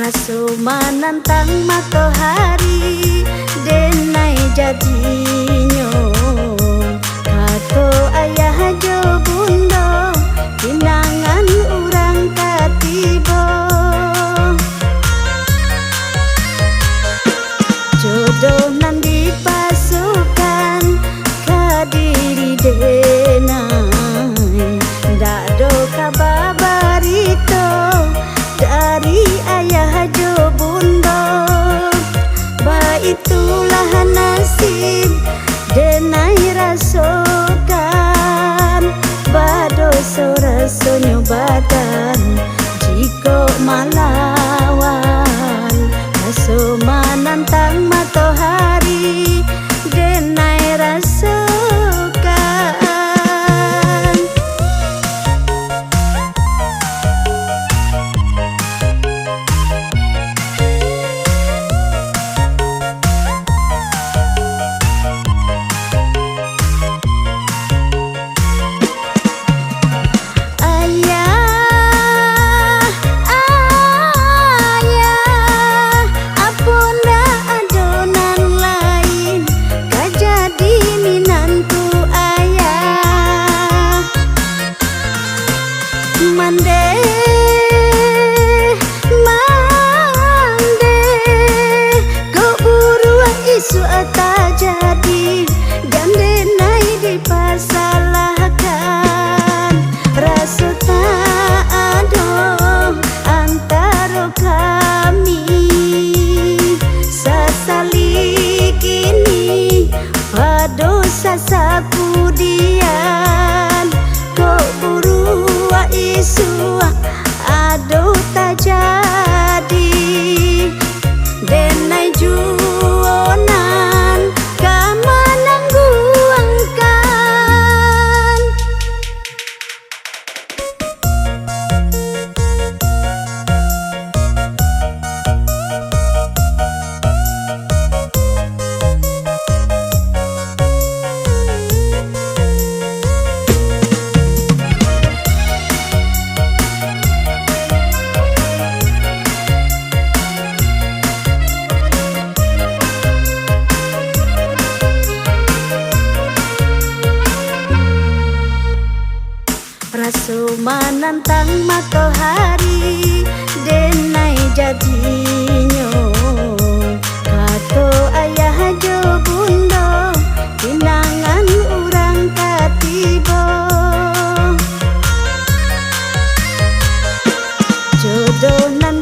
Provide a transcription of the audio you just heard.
Raso manantang matahari denai jadinyo kato ayah jo bundo pinangan urang katibo jodoh nan dipasukan kadiri denai dado kababarito dari ayah jo bundo ba itulah nasib denai rasokan bado raso badan jiko malawan raso manantang matahari denai rasokan. Mande, kau buruan isu ata jadi gande nai dipersalahkan rasa tak ada antara kami sasali kini pado sasaku dian kau buruan isu ado tak jadi denai juonan kamanang guangkan. Raso manantang matahari denai jadinyo kato ayah jo bundo pinangan urang katibo jodoh nan